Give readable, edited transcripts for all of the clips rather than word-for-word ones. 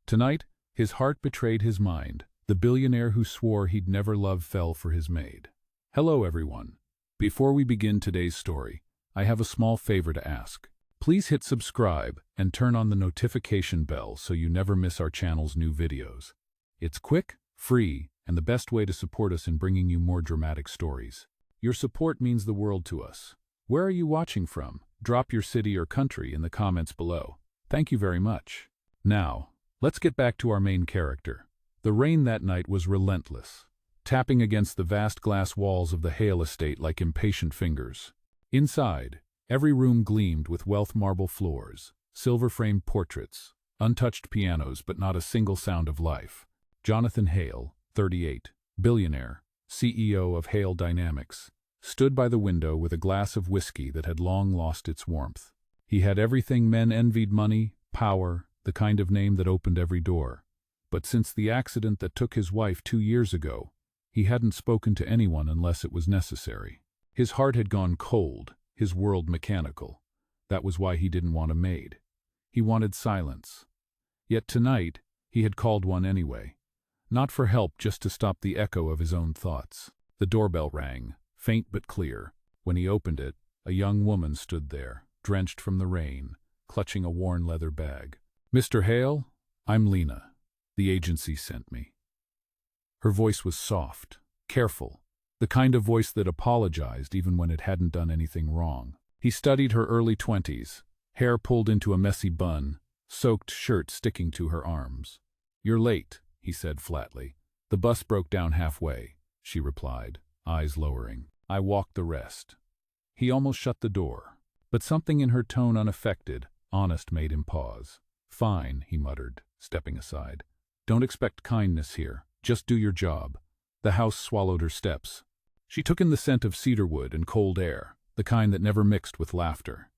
Tonight, his heart betrayed his mind. The billionaire who swore he'd never love fell for his maid. Hello everyone. Before we begin today's story, I have a small favor to ask. Please hit subscribe and turn on the notification bell so you never miss our channel's new videos. It's quick, free, and the best way to support us in bringing you more dramatic stories. Your support means the world to us. Where are you watching from? Drop your city or country in the comments below. Thank you very much. Now, let's get back to our main character. The rain that night was relentless, tapping against the vast glass walls of the Hale estate like impatient fingers. Inside, every room gleamed with wealth marble floors, silver-framed portraits, untouched pianos but not a single sound of life. Jonathan Hale, 38, billionaire, CEO of Hale Dynamics, stood by the window with a glass of whiskey that had long lost its warmth. He had everything men envied: money, power, the kind of name that opened every door. But since the accident that took his wife 2 years ago, he hadn't spoken to anyone unless it was necessary. His heart had gone cold, his world mechanical. That was why he didn't want a maid. He wanted silence. Yet tonight, he had called one anyway. Not for help, just to stop the echo of his own thoughts. The doorbell rang, faint but clear. When he opened it, a young woman stood there, drenched from the rain, clutching a worn leather bag. "Mr. Hale, I'm Lena. The agency sent me." Her voice was soft, careful, the kind of voice that apologized even when it hadn't done anything wrong. He studied her early 20s, hair pulled into a messy bun, soaked shirt sticking to her arms. "You're late," he said flatly. "The bus broke down halfway," she replied, eyes lowering. "I walked the rest." He almost shut the door, but something in her tone, unaffected, honest, made him pause. "Fine," he muttered, stepping aside. "Don't expect kindness here. Just do your job." The house swallowed her steps. She took in the scent of cedarwood and cold air, the kind that never mixed with laughter.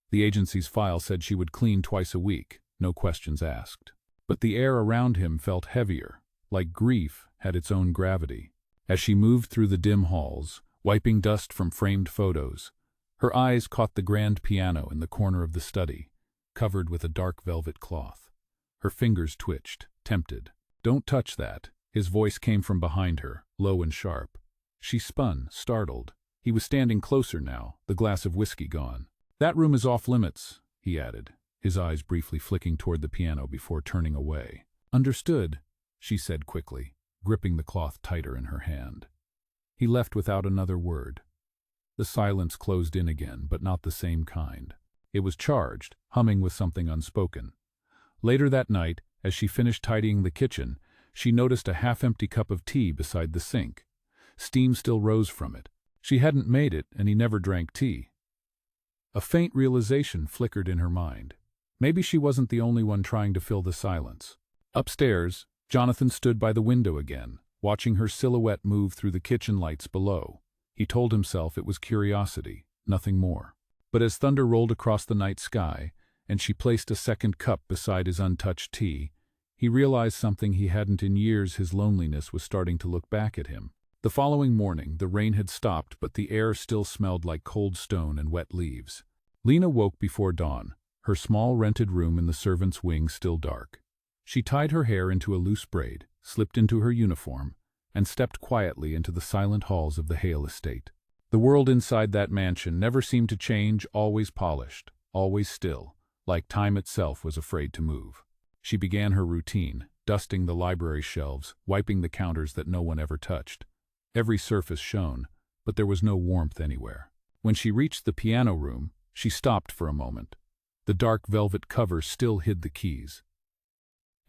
The agency's file said she would clean twice a week, no questions asked. But the air around him felt heavier, like grief had its own gravity. As she moved through the dim halls, wiping dust from framed photos, her eyes caught the grand piano in the corner of the study, covered with a dark velvet cloth. Her fingers twitched, tempted. "Don't touch that." His voice came from behind her, low and sharp. She spun, startled. He was standing closer now, the glass of whiskey gone. "That room is off limits," he added, his eyes briefly flicking toward the piano before turning away. "Understood," she said quickly, gripping the cloth tighter in her hand. He left without another word. The silence closed in again, but not the same kind. It was charged, humming with something unspoken. Later that night, as she finished tidying the kitchen, she noticed a half-empty cup of tea beside the sink. Steam still rose from it. She hadn't made it, and he never drank tea. A faint realization flickered in her mind. Maybe she wasn't the only one trying to fill the silence. Upstairs, Jonathan stood by the window again, watching her silhouette move through the kitchen lights below. He told himself it was curiosity, nothing more. But as thunder rolled across the night sky, and she placed a second cup beside his untouched tea, he realized something he hadn't in years. His loneliness was starting to look back at him. The following morning, the rain had stopped, but the air still smelled like cold stone and wet leaves. Lena woke before dawn, her small rented room in the servants' wing still dark. She tied her hair into a loose braid, slipped into her uniform, and stepped quietly into the silent halls of the Hale estate. The world inside that mansion never seemed to change, always polished, always still, like time itself was afraid to move. She began her routine, dusting the library shelves, wiping the counters that no one ever touched. Every surface shone, but there was no warmth anywhere. When she reached the piano room, she stopped for a moment. The dark velvet cover still hid the keys.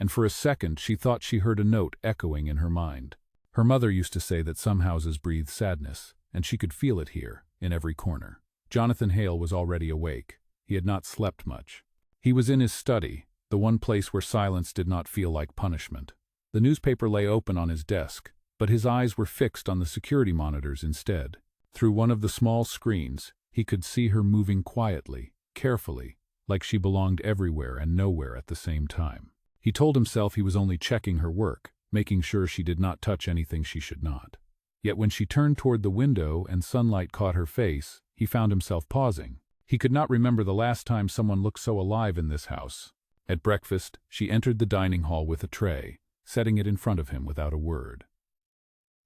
And for a second she thought she heard a note echoing in her mind. Her mother used to say that some houses breathe sadness, and she could feel it here, in every corner. Jonathan Hale was already awake. He had not slept much. He was in his study, the one place where silence did not feel like punishment. The newspaper lay open on his desk, but his eyes were fixed on the security monitors instead. Through one of the small screens, he could see her moving quietly, carefully, like she belonged everywhere and nowhere at the same time. He told himself he was only checking her work, making sure she did not touch anything she should not. Yet when she turned toward the window and sunlight caught her face, he found himself pausing. He could not remember the last time someone looked so alive in this house. At breakfast, she entered the dining hall with a tray, setting it in front of him without a word.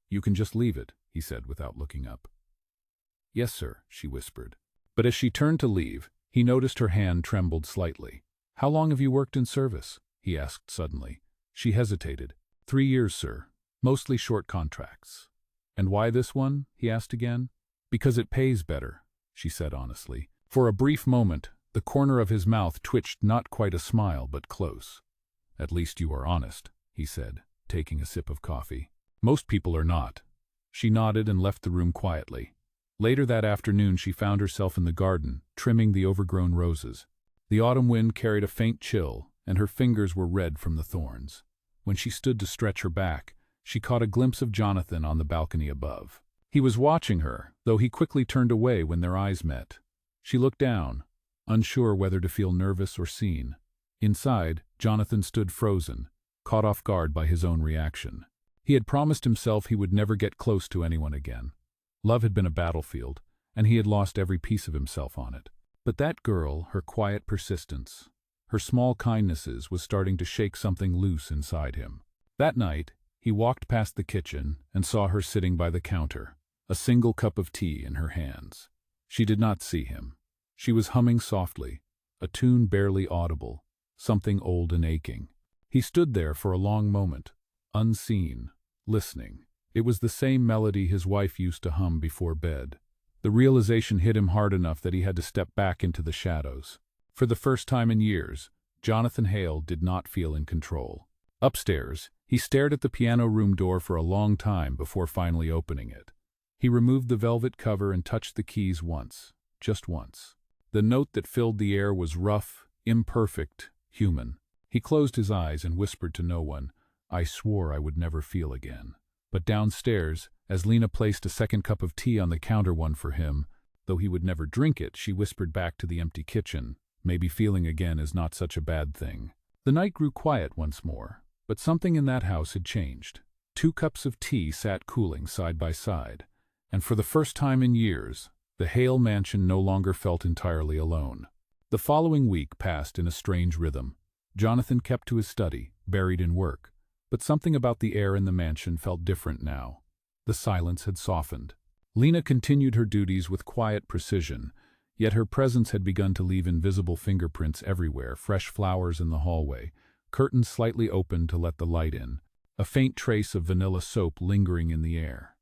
"You can just leave it," he said without looking up. "Yes, sir," she whispered. But as she turned to leave, he noticed her hand trembled slightly. "How long have you worked in service?" he asked suddenly. She hesitated. 3 years, sir. Mostly short contracts." "And why this one?" he asked again. "Because it pays better," she said honestly. For a brief moment, the corner of his mouth twitched, not quite a smile, but close. "At least you are honest," he said, taking a sip of coffee. "Most people are not." She nodded and left the room quietly. Later that afternoon she found herself in the garden, trimming the overgrown roses. The autumn wind carried a faint chill, and her fingers were red from the thorns. When she stood to stretch her back, she caught a glimpse of Jonathan on the balcony above. He was watching her, though he quickly turned away when their eyes met. She looked down, unsure whether to feel nervous or seen. Inside, Jonathan stood frozen, caught off guard by his own reaction. He had promised himself he would never get close to anyone again. Love had been a battlefield, and he had lost every piece of himself on it. But that girl, her quiet persistence, her small kindnesses, was starting to shake something loose inside him. That night, he walked past the kitchen and saw her sitting by the counter, a single cup of tea in her hands. She did not see him. She was humming softly, a tune barely audible, something old and aching. He stood there for a long moment, unseen, listening. It was the same melody his wife used to hum before bed. The realization hit him hard enough that he had to step back into the shadows. For the first time in years, Jonathan Hale did not feel in control. Upstairs, he stared at the piano room door for a long time before finally opening it. He removed the velvet cover and touched the keys once, just once. The note that filled the air was rough, imperfect, human. He closed his eyes and whispered to no one, "I swore I would never feel again." But downstairs, as Lena placed a second cup of tea on the counter, one for him, though he would never drink it, she whispered back to the empty kitchen, "Maybe feeling again is not such a bad thing." The night grew quiet once more, but something in that house had changed. 2 cups of tea sat cooling side by side, and for the first time in years, the Hale mansion no longer felt entirely alone. The following week passed in a strange rhythm. Jonathan kept to his study, buried in work. But something about the air in the mansion felt different now. The silence had softened. Lena continued her duties with quiet precision, yet her presence had begun to leave invisible fingerprints everywhere: fresh flowers in the hallway, curtains slightly open to let the light in, a faint trace of vanilla soap lingering in the air.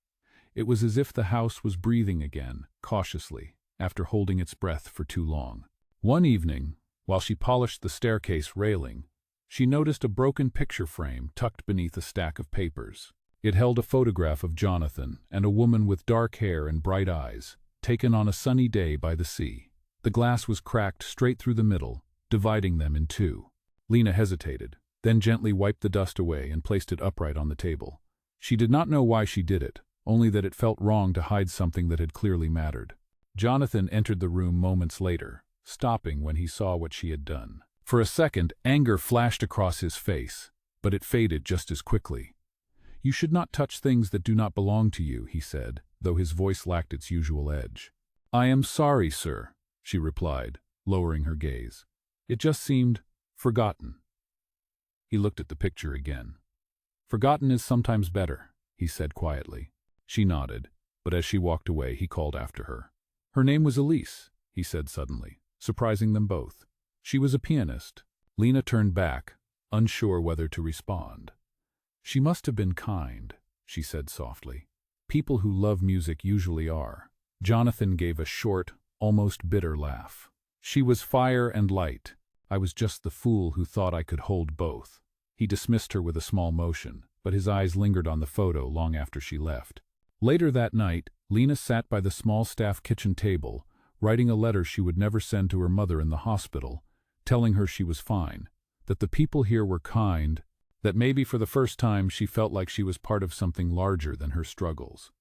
It was as if the house was breathing again, cautiously, after holding its breath for too long. One evening, while she polished the staircase railing, she noticed a broken picture frame tucked beneath a stack of papers. It held a photograph of Jonathan and a woman with dark hair and bright eyes, taken on a sunny day by the sea. The glass was cracked straight through the middle, dividing them in two. Lena hesitated, then gently wiped the dust away and placed it upright on the table. She did not know why she did it, only that it felt wrong to hide something that had clearly mattered. Jonathan entered the room moments later, stopping when he saw what she had done. For a second, anger flashed across his face, but it faded just as quickly. "You should not touch things that do not belong to you," he said, though his voice lacked its usual edge. "I am sorry, sir," she replied, lowering her gaze. "It just seemed forgotten." He looked at the picture again. "Forgotten is sometimes better," he said quietly. She nodded, but as she walked away, he called after her. "Her name was Elise," he said suddenly, surprising them both. "She was a pianist." Lena turned back, unsure whether to respond. "She must have been kind," she said softly. "People who love music usually are." Jonathan gave a short, almost bitter laugh. "She was fire and light. I was just the fool who thought I could hold both." He dismissed her with a small motion, but his eyes lingered on the photo long after she left. Later that night, Lena sat by the small staff kitchen table, writing a letter she would never send to her mother in the hospital, telling her she was fine, that the people here were kind, that maybe for the first time she felt like she was part of something larger than her struggles.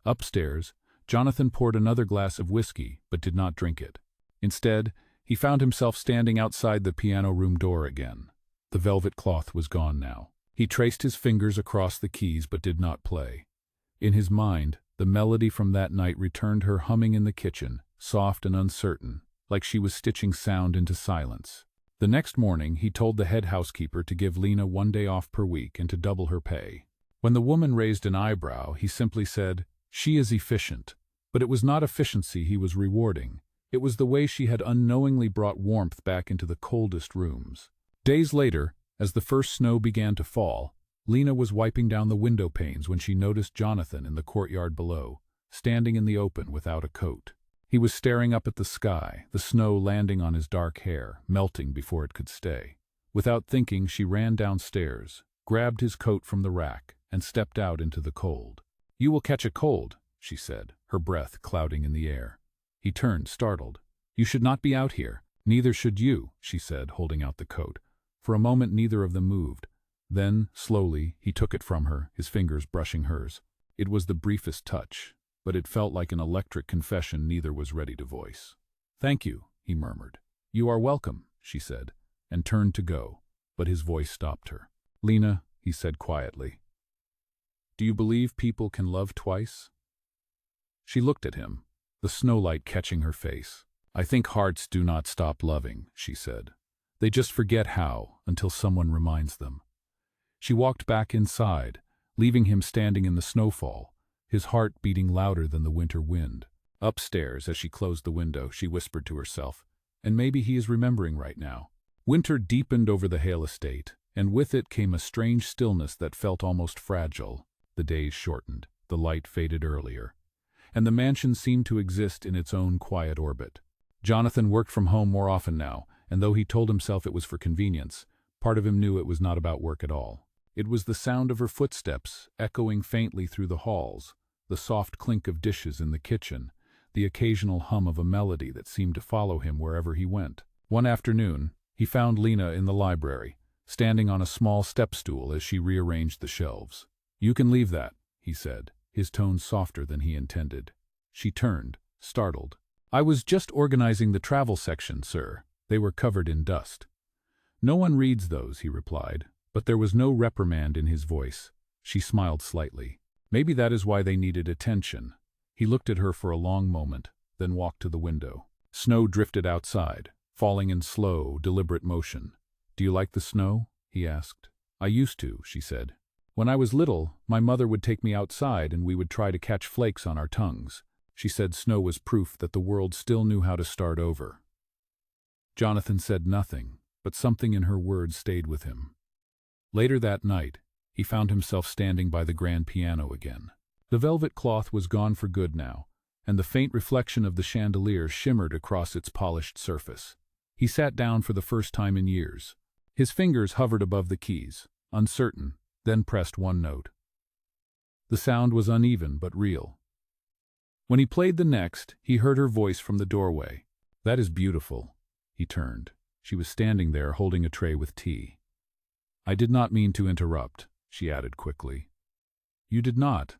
Upstairs, Jonathan poured another glass of whiskey, but did not drink it. Instead, he found himself standing outside the piano room door again. The velvet cloth was gone now. He traced his fingers across the keys but did not play. In his mind, the melody from that night returned her humming in the kitchen, soft and uncertain, like she was stitching sound into silence. The next morning, he told the head housekeeper to give Lena 1 day off per week and to double her pay. When the woman raised an eyebrow, he simply said, "She is efficient." But it was not efficiency he was rewarding. It was the way she had unknowingly brought warmth back into the coldest rooms. Days later, as the first snow began to fall, Lena was wiping down the window panes when she noticed Jonathan in the courtyard below, standing in the open without a coat. He was staring up at the sky, the snow landing on his dark hair, melting before it could stay. Without thinking, she ran downstairs, grabbed his coat from the rack, and stepped out into the cold. "You will catch a cold," she said, her breath clouding in the air. He turned, startled. "You should not be out here." "Neither should you," she said, holding out the coat. For a moment neither of them moved. Then, slowly, he took it from her, his fingers brushing hers. It was the briefest touch, but it felt like an electric confession neither was ready to voice. "Thank you," he murmured. "You are welcome," she said, and turned to go, but his voice stopped her. "Lena," he said quietly, "do you believe people can love twice?" She looked at him, the snowlight catching her face. "I think hearts do not stop loving," she said. "They just forget how, until someone reminds them." She walked back inside, leaving him standing in the snowfall, his heart beating louder than the winter wind. Upstairs, as she closed the window, she whispered to herself, "And maybe he is remembering right now." Winter deepened over the Hale estate, and with it came a strange stillness that felt almost fragile. The days shortened, the light faded earlier, and the mansion seemed to exist in its own quiet orbit. Jonathan worked from home more often now, and though he told himself it was for convenience, part of him knew it was not about work at all. It was the sound of her footsteps, echoing faintly through the halls, the soft clink of dishes in the kitchen, the occasional hum of a melody that seemed to follow him wherever he went. One afternoon, he found Lena in the library, standing on a small step-stool as she rearranged the shelves. "You can leave that," he said, his tone softer than he intended. She turned, startled. "I was just organizing the travel section, sir." They were covered in dust. "No one reads those," he replied, but there was no reprimand in his voice. She smiled slightly. "Maybe that is why they needed attention." He looked at her for a long moment, then walked to the window. Snow drifted outside, falling in slow, deliberate motion. "Do you like the snow?" he asked. "I used to," she said. "When I was little, my mother would take me outside and we would try to catch flakes on our tongues." She said snow was proof that the world still knew how to start over. Jonathan said nothing, but something in her words stayed with him. Later that night, he found himself standing by the grand piano again. The velvet cloth was gone for good now, and the faint reflection of the chandelier shimmered across its polished surface. He sat down for the first time in years. His fingers hovered above the keys, uncertain, then pressed one note. The sound was uneven but real. When he played the next, he heard her voice from the doorway. "That is beautiful." He turned. She was standing there holding a tray with tea. "I did not mean to interrupt," she added quickly. "You did not,"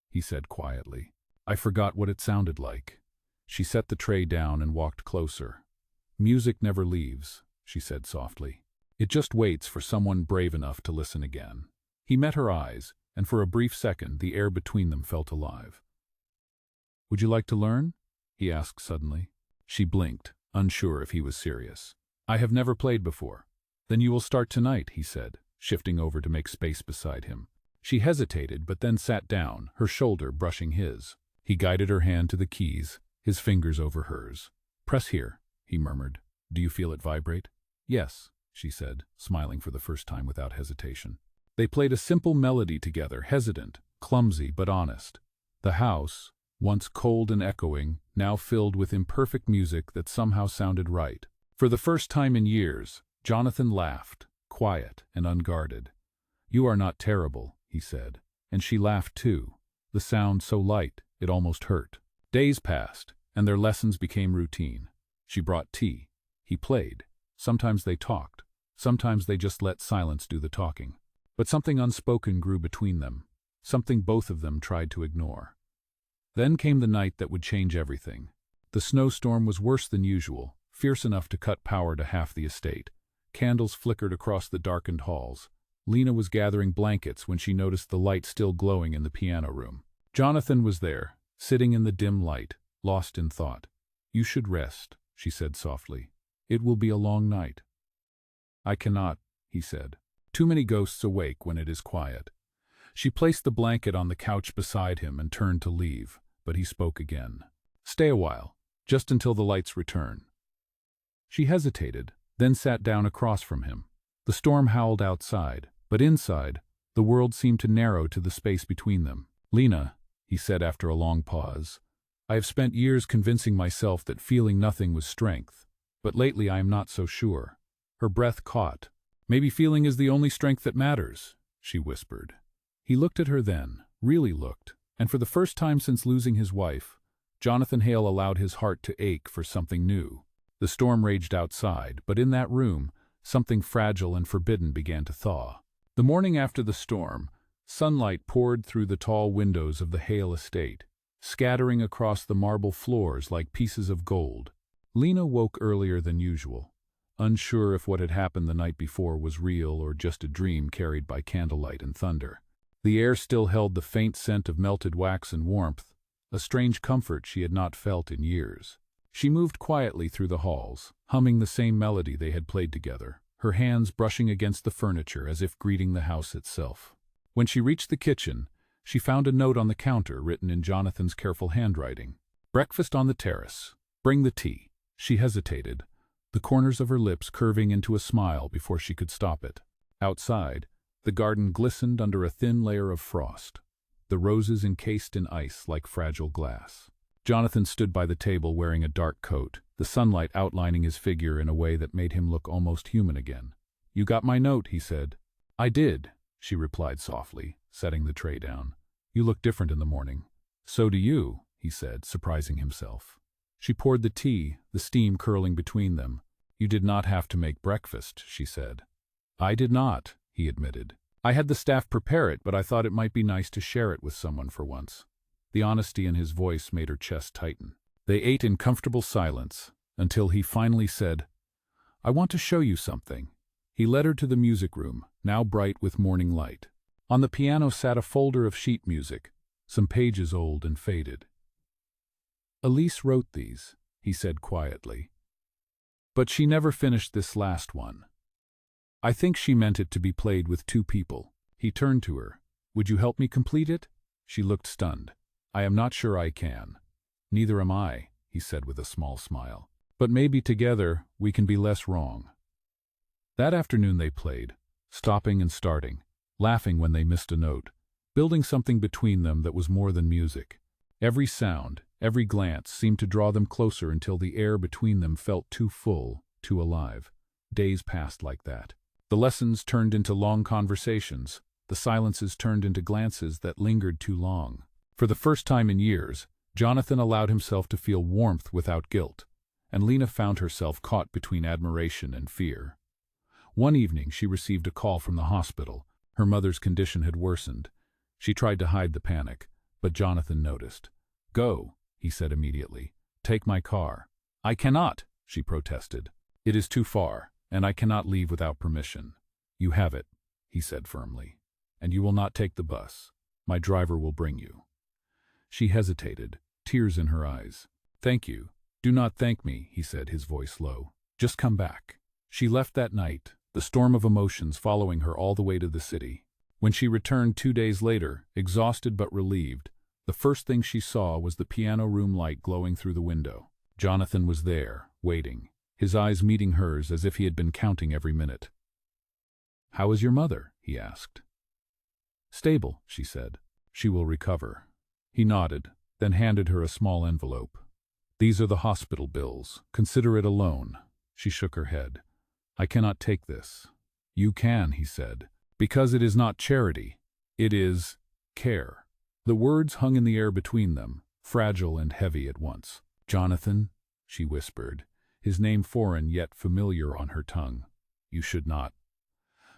he said quietly. "I forgot what it sounded like." She set the tray down and walked closer. "Music never leaves," she said softly. "It just waits for someone brave enough to listen again." He met her eyes, and for a brief second the air between them felt alive. "Would you like to learn?" he asked suddenly. She blinked, unsure if he was serious. "I have never played before." "Then you will start tonight," he said, shifting over to make space beside him. She hesitated but then sat down, her shoulder brushing his. He guided her hand to the keys, his fingers over hers. "Press here," he murmured. "Do you feel it vibrate?" "Yes," she said, smiling for the first time without hesitation. They played a simple melody together, hesitant, clumsy but honest. The house, once cold and echoing, now filled with imperfect music that somehow sounded right. For the first time in years, Jonathan laughed, quiet and unguarded. "You are not terrible," he said, and she laughed too, the sound so light it almost hurt. Days passed, and their lessons became routine. She brought tea. He played. Sometimes they talked. Sometimes they just let silence do the talking. But something unspoken grew between them, something both of them tried to ignore. Then came the night that would change everything. The snowstorm was worse than usual, fierce enough to cut power to half the estate. Candles flickered across the darkened halls. Lena was gathering blankets when she noticed the light still glowing in the piano room. Jonathan was there, sitting in the dim light, lost in thought. "You should rest," she said softly. It will be a long night. I cannot, he said. Too many ghosts awake when it is quiet. She placed the blanket on the couch beside him and turned to leave, but he spoke again. Stay a while, just until the lights return. She hesitated, then sat down across from him. The storm howled outside, but inside, the world seemed to narrow to the space between them. Lena, he said after a long pause, I have spent years convincing myself that feeling nothing was strength, but lately I am not so sure. Her breath caught. Maybe feeling is the only strength that matters, she whispered. He looked at her then, really looked, and for the first time since losing his wife, Jonathan Hale allowed his heart to ache for something new. The storm raged outside, but in that room, something fragile and forbidden began to thaw. The morning after the storm, sunlight poured through the tall windows of the Hale estate, scattering across the marble floors like pieces of gold. Lena woke earlier than usual, unsure if what had happened the night before was real or just a dream carried by candlelight and thunder. The air still held the faint scent of melted wax and warmth, a strange comfort she had not felt in years. She moved quietly through the halls, humming the same melody they had played together, her hands brushing against the furniture as if greeting the house itself. When she reached the kitchen, she found a note on the counter written in Jonathan's careful handwriting. Breakfast on the terrace. Bring the tea. She hesitated, the corners of her lips curving into a smile before she could stop it. Outside, the garden glistened under a thin layer of frost, the roses encased in ice like fragile glass. Jonathan stood by the table wearing a dark coat, the sunlight outlining his figure in a way that made him look almost human again. You got my note, he said. I did, she replied softly, setting the tray down. You look different in the morning. So do you, he said, surprising himself. She poured the tea, the steam curling between them. You did not have to make breakfast, she said. I did not, he admitted. I had the staff prepare it, but I thought it might be nice to share it with someone for once. The honesty in his voice made her chest tighten. They ate in comfortable silence, until he finally said, I want to show you something. He led her to the music room, now bright with morning light. On the piano sat a folder of sheet music, some pages old and faded. Elise wrote these, he said quietly. But she never finished this last one. I think she meant it to be played with two people. He turned to her. Would you help me complete it? She looked stunned. I am not sure I can. Neither am I, he said with a small smile. But maybe together we can be less wrong. That afternoon they played, stopping and starting, laughing when they missed a note, building something between them that was more than music. Every sound, every glance seemed to draw them closer until the air between them felt too full, too alive. Days passed like that. The lessons turned into long conversations, the silences turned into glances that lingered too long. For the first time in years, Jonathan allowed himself to feel warmth without guilt, and Lena found herself caught between admiration and fear. One evening she received a call from the hospital. Her mother's condition had worsened. She tried to hide the panic, but Jonathan noticed. Go, he said immediately. Take my car. I cannot, she protested. It is too far, and I cannot leave without permission. You have it, he said firmly. And you will not take the bus. My driver will bring you. She hesitated, tears in her eyes. Thank you. Do not thank me, he said, his voice low. Just come back. She left that night, the storm of emotions following her all the way to the city. When she returned 2 days later, exhausted but relieved, the first thing she saw was the piano room light glowing through the window. Jonathan was there, waiting, his eyes meeting hers as if he had been counting every minute. How is your mother? He asked. Stable, she said. She will recover. He nodded, then handed her a small envelope. These are the hospital bills. Consider it a loan. She shook her head. I cannot take this. You can, he said, because it is not charity. It is care. The words hung in the air between them, fragile and heavy at once. Jonathan, she whispered, his name foreign yet familiar on her tongue. You should not.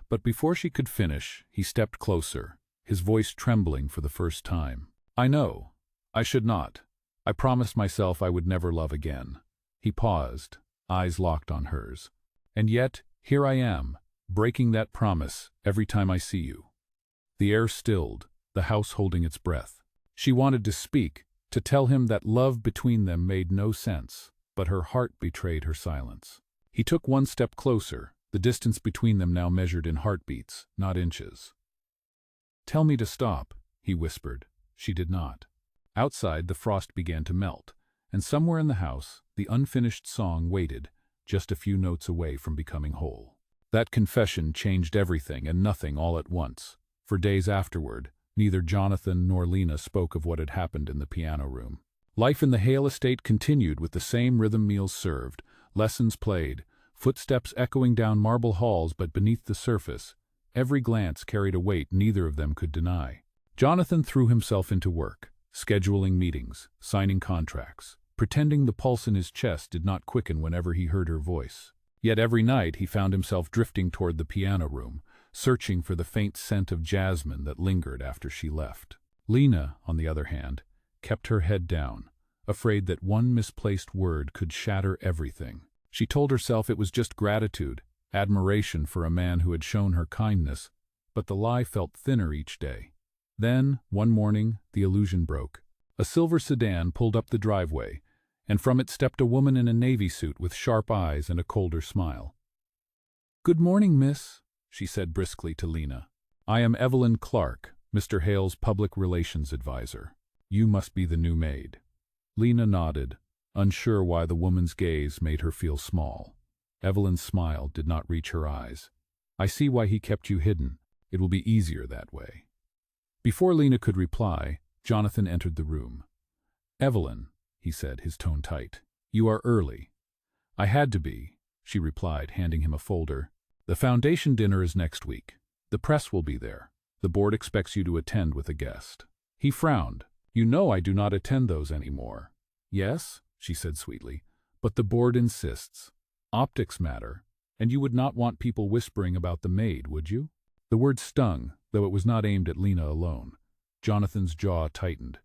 But before she could finish, he stepped closer, his voice trembling for the first time. I know. I should not. I promised myself I would never love again. He paused, eyes locked on hers. And yet, here I am, breaking that promise every time I see you. The air stilled, the house holding its breath. She wanted to speak, to tell him that love between them made no sense, but her heart betrayed her silence. He took one step closer, the distance between them now measured in heartbeats, not inches. "Tell me to stop," he whispered. She did not. Outside, the frost began to melt, and somewhere in the house, the unfinished song waited, just a few notes away from becoming whole. That confession changed everything and nothing all at once. For days afterward, neither Jonathan nor Lena spoke of what had happened in the piano room. Life in the Hale estate continued with the same rhythm, meals served, lessons played, footsteps echoing down marble halls, but beneath the surface, every glance carried a weight neither of them could deny. Jonathan threw himself into work, scheduling meetings, signing contracts, pretending the pulse in his chest did not quicken whenever he heard her voice. Yet every night he found himself drifting toward the piano room, searching for the faint scent of jasmine that lingered after she left. Lena, on the other hand, kept her head down, afraid that one misplaced word could shatter everything. She told herself it was just gratitude, admiration for a man who had shown her kindness, but the lie felt thinner each day. Then, one morning, the illusion broke. A silver sedan pulled up the driveway, and from it stepped a woman in a navy suit with sharp eyes and a colder smile. "Good morning, miss," she said briskly to Lena. "I am Evelyn Clark, Mr. Hale's public relations advisor. You must be the new maid." Lena nodded, unsure why the woman's gaze made her feel small. Evelyn's smile did not reach her eyes. "I see why he kept you hidden. It will be easier that way." Before Lena could reply, Jonathan entered the room. "Evelyn," he said, his tone tight, "you are early." "I had to be," she replied, handing him a folder. "The foundation dinner is next week. The press will be there. The board expects you to attend with a guest." He frowned. "You know I do not attend those anymore." "Yes," she said sweetly, "but the board insists. Optics matter, and you would not want people whispering about the maid, would you?" The word stung, though it was not aimed at Lena alone. Jonathan's jaw tightened.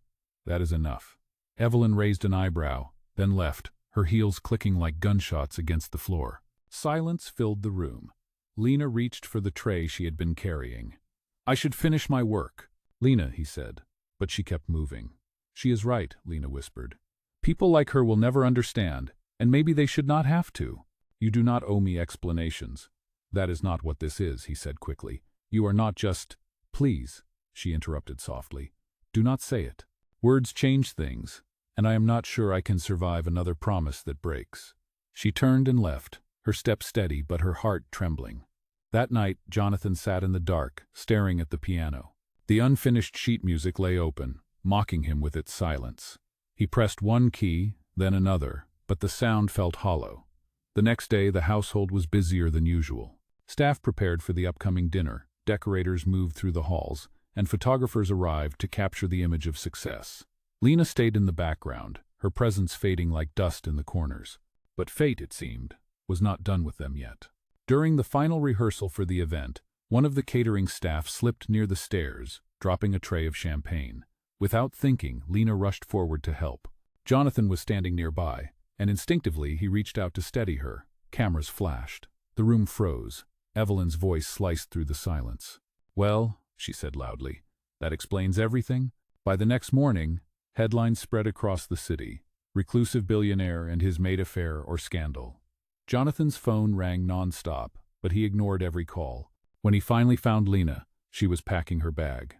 "That is enough." Evelyn raised an eyebrow, then left, her heels clicking like gunshots against the floor. Silence filled the room. Lena reached for the tray she had been carrying. "I should finish my work." "Lena," he said, but she kept moving. "She is right," Lena whispered. "People like her will never understand, and maybe they should not have to. You do not owe me explanations." "That is not what this is," he said quickly. "You are not just—" "Please," she interrupted softly. "Do not say it. Words change things, and I am not sure I can survive another promise that breaks." She turned and left, her step steady but her heart trembling. That night, Jonathan sat in the dark, staring at the piano. The unfinished sheet music lay open, mocking him with its silence. He pressed one key, then another, but the sound felt hollow. The next day, the household was busier than usual. Staff prepared for the upcoming dinner, decorators moved through the halls, and photographers arrived to capture the image of success. Lena stayed in the background, her presence fading like dust in the corners. But fate, it seemed, was not done with them yet. During the final rehearsal for the event, one of the catering staff slipped near the stairs, dropping a tray of champagne. Without thinking, Lena rushed forward to help. Jonathan was standing nearby, and instinctively he reached out to steady her. Cameras flashed. The room froze. Evelyn's voice sliced through the silence. "Well," she said loudly, "that explains everything." By the next morning, headlines spread across the city. Reclusive billionaire and his maid affair or scandal. Jonathan's phone rang non-stop, but he ignored every call. When he finally found Lena, she was packing her bag.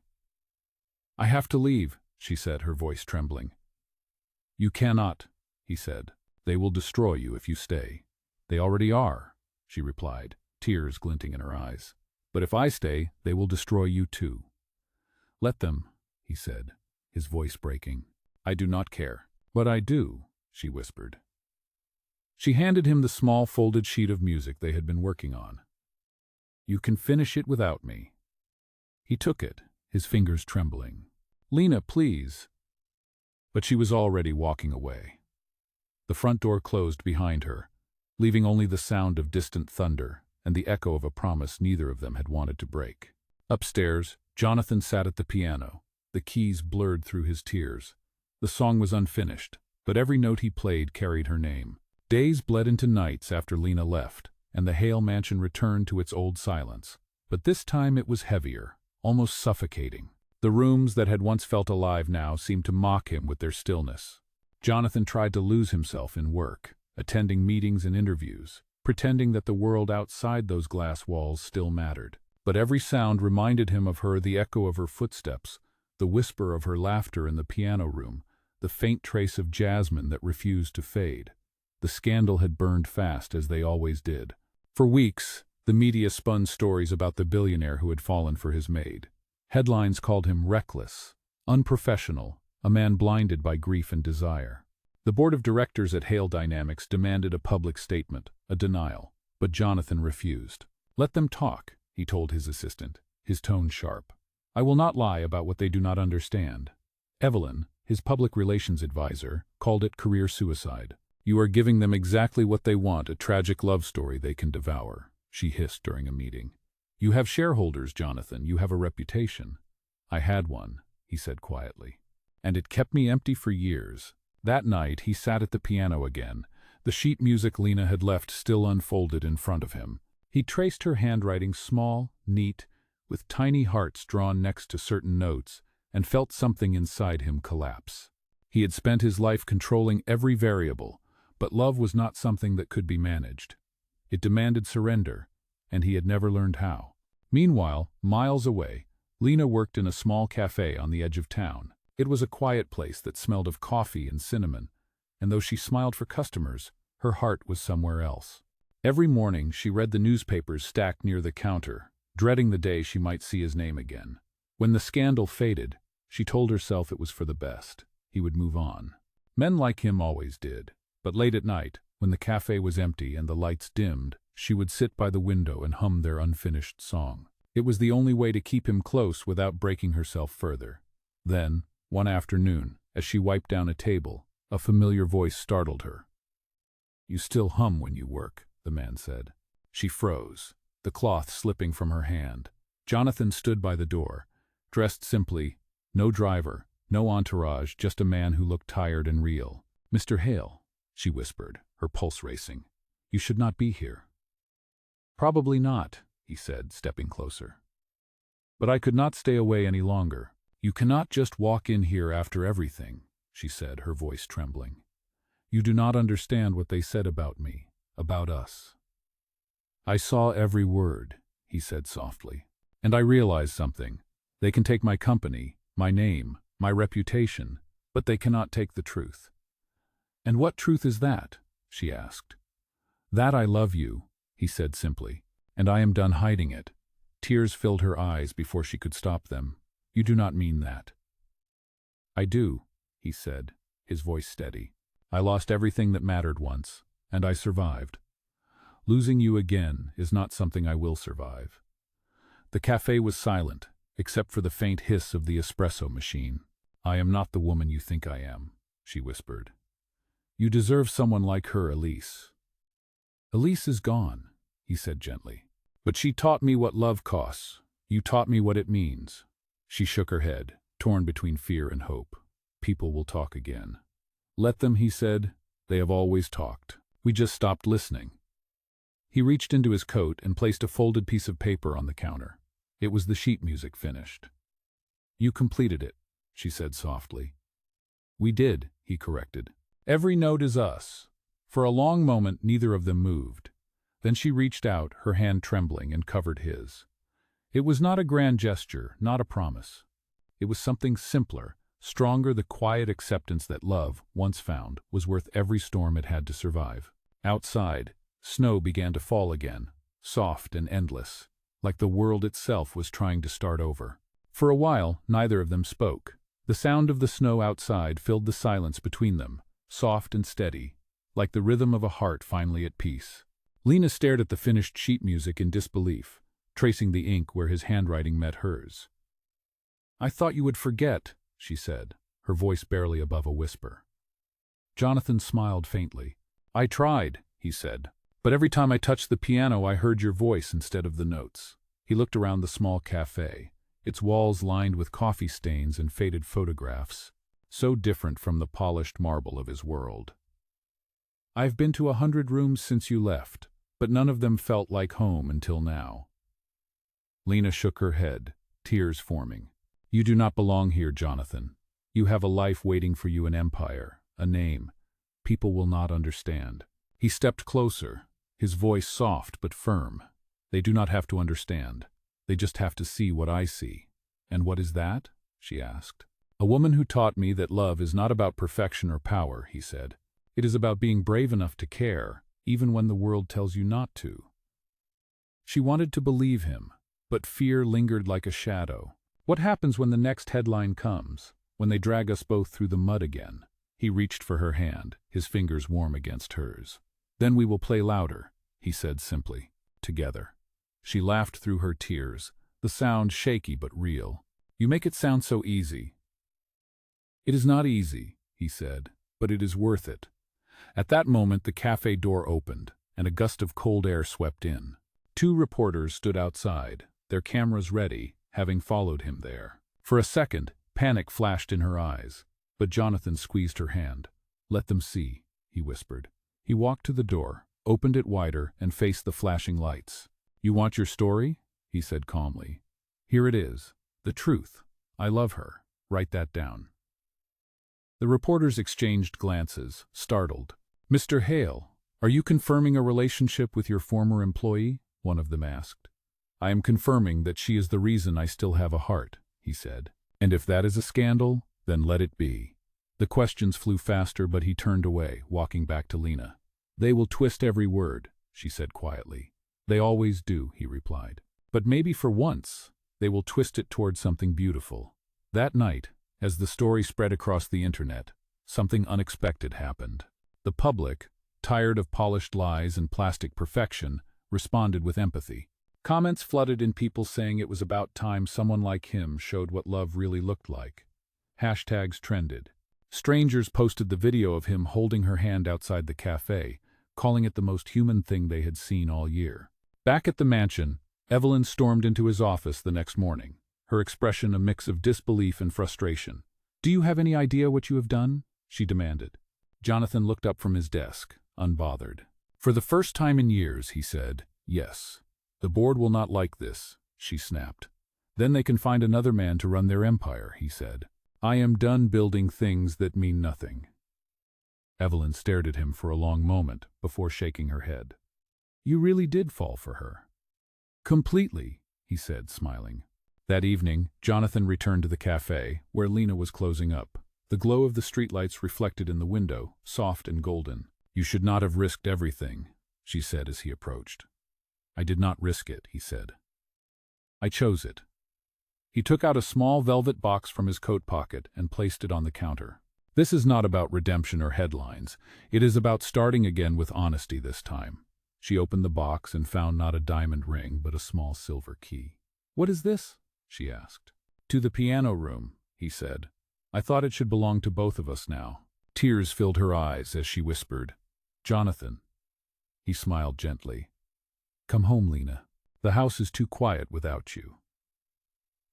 "I have to leave," she said, her voice trembling. "You cannot," he said. "They will destroy you if you stay." "They already are," she replied, tears glinting in her eyes. "But if I stay, they will destroy you too." "Let them," he said, his voice breaking. "I do not care." "But I do," she whispered. She handed him the small folded sheet of music they had been working on. "You can finish it without me." He took it, his fingers trembling. "Lena, please." But she was already walking away. The front door closed behind her, leaving only the sound of distant thunder and the echo of a promise neither of them had wanted to break. Upstairs, Jonathan sat at the piano, the keys blurred through his tears. The song was unfinished, but every note he played carried her name. Days bled into nights after Lena left, and the Hale mansion returned to its old silence. But this time it was heavier, almost suffocating. The rooms that had once felt alive now seemed to mock him with their stillness. Jonathan tried to lose himself in work, attending meetings and interviews, pretending that the world outside those glass walls still mattered. But every sound reminded him of her, the echo of her footsteps, the whisper of her laughter in the piano room, the faint trace of jasmine that refused to fade. The scandal had burned fast, as they always did. For weeks, the media spun stories about the billionaire who had fallen for his maid. Headlines called him reckless, unprofessional, a man blinded by grief and desire. The board of directors at Hale Dynamics demanded a public statement, a denial, but Jonathan refused. "Let them talk," he told his assistant, his tone sharp. "I will not lie about what they do not understand." Evelyn, his public relations advisor, called it career suicide. "You are giving them exactly what they want, a tragic love story they can devour," she hissed during a meeting. "You have shareholders, Jonathan. You have a reputation." "I had one," he said quietly. "And it kept me empty for years." That night, he sat at the piano again, the sheet music Lena had left still unfolded in front of him. He traced her handwriting, small, neat, with tiny hearts drawn next to certain notes, and felt something inside him collapse. He had spent his life controlling every variable, but love was not something that could be managed. It demanded surrender, and he had never learned how. Meanwhile, miles away, Lena worked in a small cafe on the edge of town. It was a quiet place that smelled of coffee and cinnamon, and though she smiled for customers, her heart was somewhere else. Every morning she read the newspapers stacked near the counter, dreading the day she might see his name again. When the scandal faded, she told herself it was for the best. He would move on. Men like him always did. But late at night, when the cafe was empty and the lights dimmed, she would sit by the window and hum their unfinished song. It was the only way to keep him close without breaking herself further. Then, one afternoon, as she wiped down a table, a familiar voice startled her. "You still hum when you work," the man said. She froze, the cloth slipping from her hand. Jonathan stood by the door, dressed simply, no driver, no entourage, just a man who looked tired and real. "Mr. Hale," she whispered, her pulse racing. "You should not be here." "Probably not," he said, stepping closer. "But I could not stay away any longer." "You cannot just walk in here after everything," she said, her voice trembling. "You do not understand what they said about me, about us." "I saw every word," he said softly. "And I realized something. They can take my company, my name, my reputation, but they cannot take the truth." "And what truth is that?" she asked. "That I love you," he said simply, "and I am done hiding it." Tears filled her eyes before she could stop them. "You do not mean that." "I do," he said, his voice steady. "I lost everything that mattered once, and I survived. Losing you again is not something I will survive." The cafe was silent, except for the faint hiss of the espresso machine. "I am not the woman you think I am," she whispered. "You deserve someone like her, Elise." "Elise is gone," he said gently. "But she taught me what love costs. You taught me what it means." She shook her head, torn between fear and hope. "People will talk again." "Let them," he said. "They have always talked. We just stopped listening." He reached into his coat and placed a folded piece of paper on the counter. It was the sheet music finished. "You completed it," she said softly. "We did," he corrected. "Every note is us." For a long moment neither of them moved. Then she reached out, her hand trembling, and covered his. It was not a grand gesture, not a promise. It was something simpler, stronger, the quiet acceptance that love, once found, was worth every storm it had to survive. Outside, snow began to fall again, soft and endless, like the world itself was trying to start over. For a while, neither of them spoke. The sound of the snow outside filled the silence between them, soft and steady, like the rhythm of a heart finally at peace. Lena stared at the finished sheet music in disbelief, tracing the ink where his handwriting met hers. "I thought you would forget," she said, her voice barely above a whisper. Jonathan smiled faintly. "I tried," he said, "but every time I touched the piano I heard your voice instead of the notes." He looked around the small cafe, its walls lined with coffee stains and faded photographs, so different from the polished marble of his world. "I've been to 100 rooms since you left, but none of them felt like home until now." Lena shook her head, tears forming. "You do not belong here, Jonathan. You have a life waiting for you, an empire, a name. People will not understand." He stepped closer, his voice soft but firm. "They do not have to understand. They just have to see what I see." "And what is that?" she asked. "A woman who taught me that love is not about perfection or power," he said. "It is about being brave enough to care, even when the world tells you not to." She wanted to believe him, but fear lingered like a shadow. "What happens when the next headline comes? When they drag us both through the mud again?" He reached for her hand, his fingers warm against hers. "Then we will play louder," he said simply. "Together." She laughed through her tears, the sound shaky but real. "You make it sound so easy." "It is not easy," he said, "but it is worth it." At that moment the cafe door opened, and a gust of cold air swept in. 2 reporters stood outside, their cameras ready, having followed him there. For a second, panic flashed in her eyes, but Jonathan squeezed her hand. "Let them see," he whispered. He walked to the door, opened it wider, and faced the flashing lights. "You want your story?" he said calmly. "Here it is. The truth. I love her. Write that down." The reporters exchanged glances, startled. "Mr. Hale, are you confirming a relationship with your former employee?" one of them asked. "I am confirming that she is the reason I still have a heart," he said. "And if that is a scandal, then let it be." The questions flew faster, but he turned away, walking back to Lena. "They will twist every word," she said quietly. "They always do," he replied. "But maybe for once, they will twist it toward something beautiful." That night, as the story spread across the internet, something unexpected happened. The public, tired of polished lies and plastic perfection, responded with empathy. Comments flooded in, people saying it was about time someone like him showed what love really looked like. Hashtags trended. Strangers posted the video of him holding her hand outside the cafe, calling it the most human thing they had seen all year. Back at the mansion, Evelyn stormed into his office the next morning, her expression a mix of disbelief and frustration. "Do you have any idea what you have done?" she demanded. Jonathan looked up from his desk, unbothered. "For the first time in years," he said, "yes. The board will not like this," she snapped. "Then they can find another man to run their empire," he said. "I am done building things that mean nothing." Evelyn stared at him for a long moment before shaking her head. "You really did fall for her." "Completely," he said, smiling. That evening, Jonathan returned to the cafe, where Lena was closing up. The glow of the streetlights reflected in the window, soft and golden. "You should not have risked everything," she said as he approached. "I did not risk it," he said. "I chose it." He took out a small velvet box from his coat pocket and placed it on the counter. "This is not about redemption or headlines. It is about starting again with honesty this time." She opened the box and found not a diamond ring, but a small silver key. "What is this?" she asked. "To the piano room," he said. "I thought it should belong to both of us now." Tears filled her eyes as she whispered, "Jonathan." He smiled gently. "Come home, Lena. The house is too quiet without you."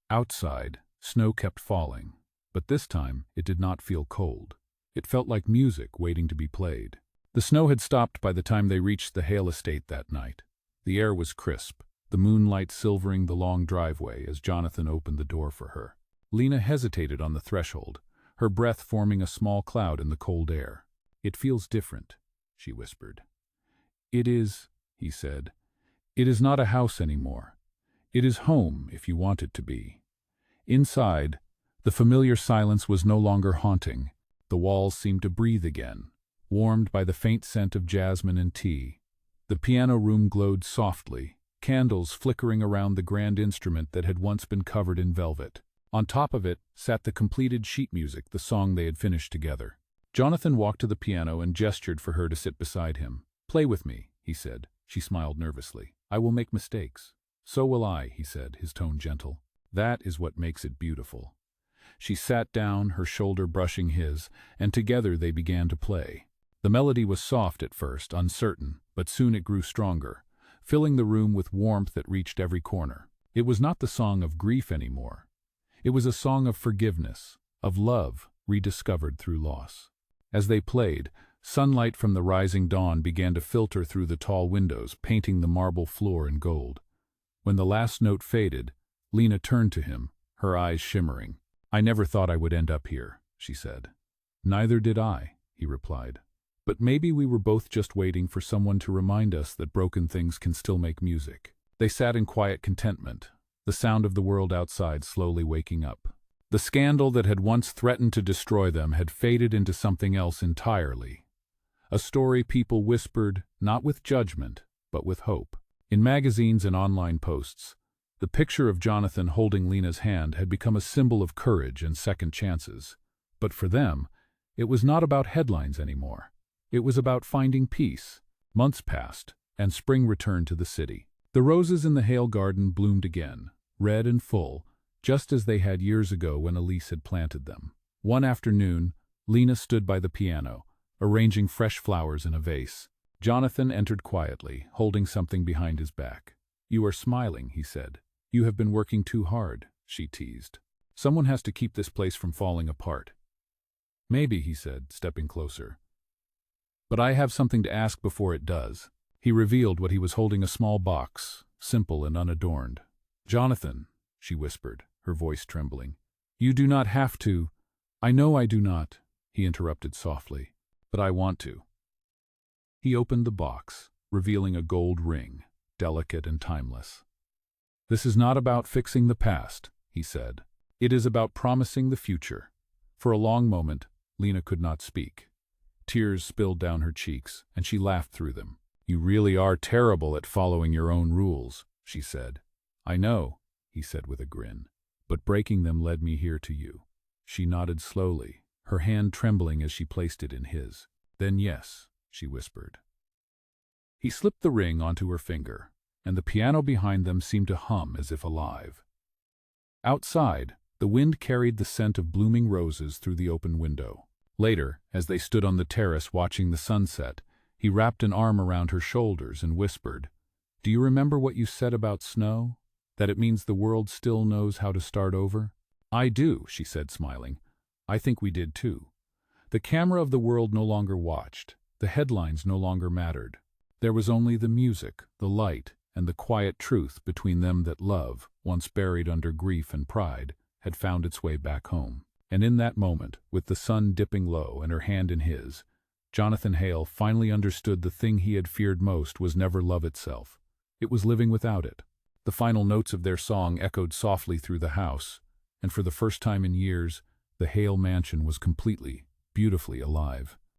Outside, snow kept falling, but this time it did not feel cold. It felt like music waiting to be played. The snow had stopped by the time they reached the Hale estate that night. The air was crisp, the moonlight silvering the long driveway as Jonathan opened the door for her. Lena hesitated on the threshold, her breath forming a small cloud in the cold air. "It feels different," she whispered. "It is," he said. "It is not a house anymore. It is home if you want it to be." Inside, the familiar silence was no longer haunting. The walls seemed to breathe again, warmed by the faint scent of jasmine and tea. The piano room glowed softly, candles flickering around the grand instrument that had once been covered in velvet. On top of it sat the completed sheet music, the song they had finished together. Jonathan walked to the piano and gestured for her to sit beside him. "Play with me," he said. She smiled nervously. "I will make mistakes." "So will I," he said, his tone gentle. "That is what makes it beautiful." She sat down, her shoulder brushing his, and together they began to play. The melody was soft at first, uncertain, but soon it grew stronger, filling the room with warmth that reached every corner. It was not the song of grief anymore. It was a song of forgiveness, of love rediscovered through loss. As they played, sunlight from the rising dawn began to filter through the tall windows, painting the marble floor in gold. When the last note faded, Lena turned to him, her eyes shimmering. "I never thought I would end up here," she said. "Neither did I," he replied. But maybe we were both just waiting for someone to remind us that broken things can still make music. They sat in quiet contentment, the sound of the world outside slowly waking up. The scandal that had once threatened to destroy them had faded into something else entirely. A story people whispered, not with judgment, but with hope. In magazines and online posts, the picture of Jonathan holding Lena's hand had become a symbol of courage and second chances. But for them, it was not about headlines anymore. It was about finding peace. Months passed, and spring returned to the city. The roses in the Hale garden bloomed again, red and full, just as they had years ago when Elise had planted them. One afternoon, Lena stood by the piano, arranging fresh flowers in a vase. Jonathan entered quietly, holding something behind his back. "You are smiling," he said. "You have been working too hard," she teased. "Someone has to keep this place from falling apart." "Maybe," he said, stepping closer. "But I have something to ask before it does." He revealed what he was holding, a small box, simple and unadorned. "Jonathan," she whispered, her voice trembling, "you do not have to." "I know I do not," he interrupted softly, "but I want to." He opened the box, revealing a gold ring, delicate and timeless. "This is not about fixing the past," he said. "It is about promising the future." For a long moment, Lena could not speak. Tears spilled down her cheeks, and she laughed through them. "You really are terrible at following your own rules," she said. "I know," he said with a grin, "but breaking them led me here to you." She nodded slowly, her hand trembling as she placed it in his. "Then yes," she whispered. He slipped the ring onto her finger, and the piano behind them seemed to hum as if alive. Outside, the wind carried the scent of blooming roses through the open window. Later, as they stood on the terrace watching the sunset, he wrapped an arm around her shoulders and whispered, "Do you remember what you said about snow? That it means the world still knows how to start over?" "I do," she said, smiling. "I think we did too." The camera of the world no longer watched. The headlines no longer mattered. There was only the music, the light, and the quiet truth between them that love, once buried under grief and pride, had found its way back home. And in that moment, with the sun dipping low and her hand in his, Jonathan Hale finally understood the thing he had feared most was never love itself. It was living without it. The final notes of their song echoed softly through the house, and for the first time in years, the Hale mansion was completely, beautifully alive.